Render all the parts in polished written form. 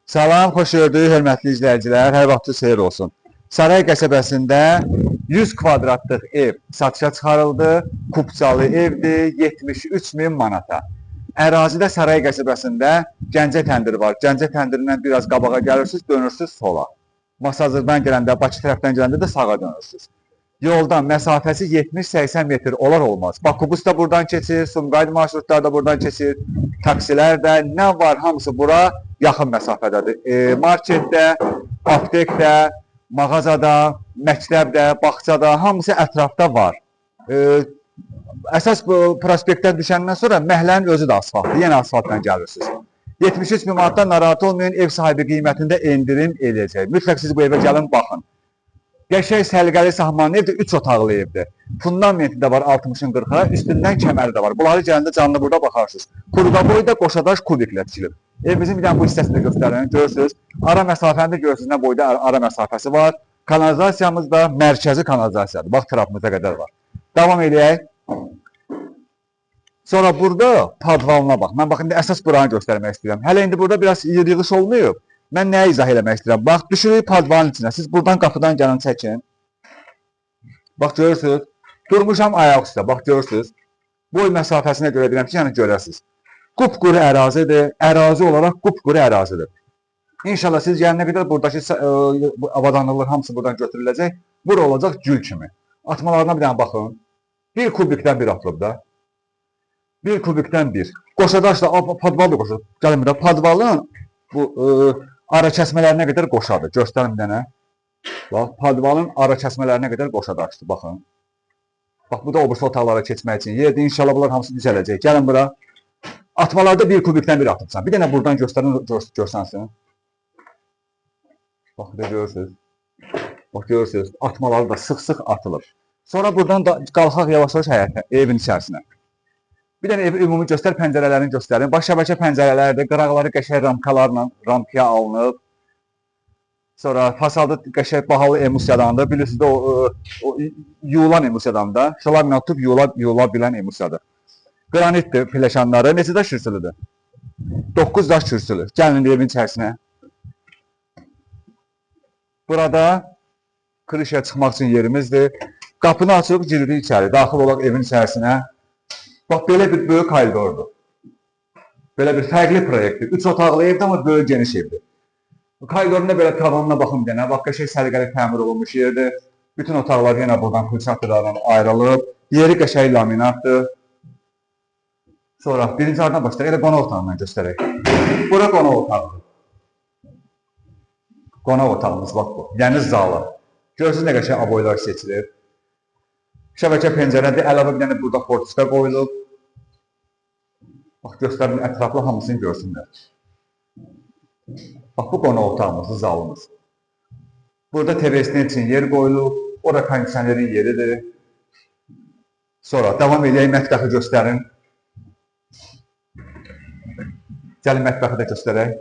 Salam, xoş gördük, hörmətli izləyicilər. Hər vaxtınız xeyir olsun. Saray qəsəbəsində 100 kvadratlıq ev satışa çıxarıldı. Kupçalı evdir, 73 min manata. Ərazidə Saray qəsəbəsində Gəncə təndiri var. Gəncə təndirindən biraz qabağa gəlirsiniz, dönürsünüz sola. Masazırdan gələndə, Bakı tərəfdən gələndə də sağa dönürsünüz. Yoldan məsafəsi 70-80 metr olar olmaz. Bakubus da buradan keçir, Sumqayıt marşrutları da buradan keçir, taksilər də, nə var hamısı bura yaxın məsafədədir. Marketdə, aptekdə, mağazada, məktəbdə, bağçada, hamısı ətrafda var. Əsas prospektdən düşəndən sonra məhəllənin özü də asfaltdır, yenə asfaltdan gəlirsiniz. 73 min manatdan narahat olmayın, ev sahibi qiymətində endirim eləyəcək. Mütləq siz bu evə gəlin, baxın. Qəşəng səliqəli sahmanlı evdir, 3 otaqlı evdir. Fundamenti də var 60-ın 40-a, üstündən kəməri də var. Bunları gələndə canlı burada baxarsınız. Kurqaboy da qoşadaş kubiklə tikilib. Evimizin bir dənə bu hissəsini də göstərin, görürsünüz. Ara məsafəni də görürsünüz, nə boyda ara məsafəsi var. Kanalizasiyamız da mərkəzi kanalizasiyadır. Bax, tərəfimizə qədər var. Davam edək. Sonra burada padvalına bax. Mən baxın, əsas buranı göstərmək istəyirəm. Hələ indi burada biraz yığış olmayıb. Mən nəyə izah eləmək istəyirəm? Bax, düşürük padvanın içinə. Siz buradan qapıdan gəlin, çəkin. Bax, görürsünüz. Durmuşam ayaq üstə. Bax, görürsünüz. Boy məsafəsinə görə deyirəm ki, yəni görəsiniz. Qupquru ərazidir. Ərazi olaraq qupquru ərazidir. İnşallah siz gələnə qədər buradakı avadanlıqlar hamısı buradan götürüləcək. Bura olacaq gül kimi. Atmalarına bir dənə baxın. Bir kubikdən bir atılıb da. Bir kubikdən bir. Qoşadaşla padval da qoşulub. Gəlin bir də padvalın bu ara kəsmələrinə qədər qoşadır. Göstərim bir dənə. Bax, padvalın ara kəsmələrinə qədər qoşadaşdır. Baxın. Bax, bu da obrisi otaqlara keçmək üçün yerdir. İnşallah bunlar hamısı düzələcək. Gəlin bura. Atmalarda bir kubikdən bir atıbsan. Bir dənə buradan görsənsin. Bax, bir də görürsünüz. Bax, görürsünüz. Atmaları da sıx-sıx atılır. Sonra buradan da qalxaq yavaş-yavaş həyətə, evin içərisinə. Bir dənə evi ümumi göstər, pəncərələrini göstərin. Baş şəbəkə pəncərələrdir, qıraqları qəşəng ramkalarla rampaya alınıb. Sonra fasadı qəşəng bahalı emulsiyadandır. Bilirsiniz də o yuulan emulsiyadan da. Şolarla tutub yuula bilən emulsiyadır. Qranitdir pləşanları. Neçə daş kürsülüdür? 9 daş kürsülü. Gəlin evin içərisinə. Burada krişaya çıxmaq üçün yerimizdir. Qapını açıb giririk içəri. Daxil olaq evin içərisinə. Bax, belə bir böyük koridordur. Belə bir fərqli proyektdir. 3 otaqlı evdir, amma böyük geniş evdir. Koridorunda belə tavanına baxın bir dənə. Bax, qəşəng səliqəli təmir olunmuş yerdir. Bütün otaqlar yenə buradan pulsatorlardan ayrılıb. Yeri qəşəng laminatdır. Sonra birinci aradan başlayaq. Elə qonaq otağından göstərək. Bura qonaq otağıdır. Qonaq otağımız bax bu. Dəniz zalı. Görürsünüz nə qəşəng aboylar seçilir. Şəbəkə pəncərədir, əlavə bir dənə burada fortiska qoyulub. Bax, göstərin, ətraflı hamısını görsünlər. Bax, bu qonaq otağımızdır, zalımız. Burada TV-sinin üçün yer qoyulub, orada kondisionerin yeridir. Sonra davam edək, mətbəxi göstərin. Gəlin, mətbəxi də göstərək.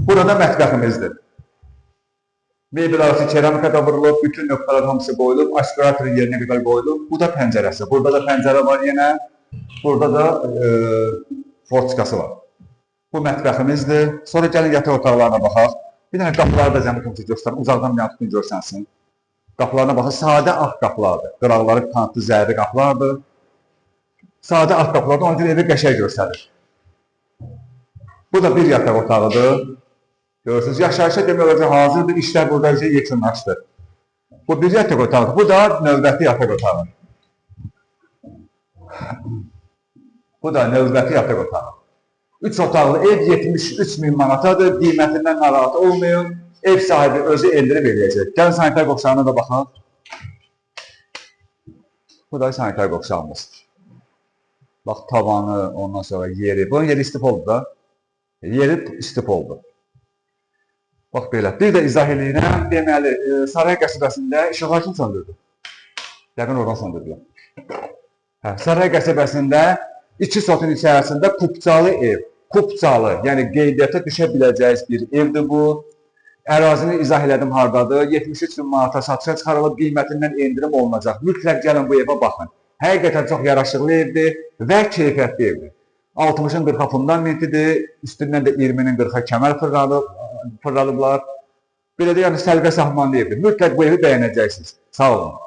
Burada mətbəximizdir. Mebel arası keramikada vurulub, bütün nöqtələr hamısı qoyulub, aspiratorun yerinə qədər qoyulub. Bu da pəncərəsi. Burada da pəncərə var yenə. Burada da fortiskası var. Bu mətbəximizdir. Sonra gəlin yataq otaqlarına baxaq. Bir dənə qapıları da zəmi komisi göstərin. Uzaqdan bir dənə tutun görsənsin. Qapılarına baxın. Sadə ağ qapılardır. Qıraqları kantlı, zərbi qapılardır. Sadə ağ qapılardır. Onun üçün evi qəşəng göstərir. Bu da bir yataq otağıdır. Görürsünüz, yaşayışa demək olacaq hazırdır, işlər burada yekunlaşdır. Bu bir yataq otağıdır, bu da növbəti yataq otağı. Bu da növbəti yataq otağı. 3 otaqlı ev 73 min manatadır, qiymətindən narahat olmayın, ev sahibi özü endirib eləyəcək. Gəlin sanitar qovşağına da baxaq. Bu da sanitar qovşağımız. Bax, tavanı, ondan sonra yeri. Bunun yeri istif oldu da. Yeri istif oldu. Bax belə. Bir də izah eləyirəm. Deməli, Saray qəsəbəsində işıqlar kim söndürdü? Yəqin oradan söndürdülər. Saray qəsəbəsində 2 sotun içərisində kupçalı ev. Kupçalı, yəni qeydiyyata düşə biləcəyiz bir evdir bu. Ərazini izah elədim hardadır. 73 min manata satışa çıxarılıb, qiymətindən endirim olunacaq. Mütləq gəlin bu evə baxın. Həqiqətən çox yaraşıqlı evdir və keyfiyyətli evdir. 60-ın 40-a fundamentidir, üstündən də 20-nin 40-a kəmər fırladıblar. Belə də yəni səliqə sahmanlı evdir. Mütləq bu evi bəyənəcəksiniz. Sağ olun.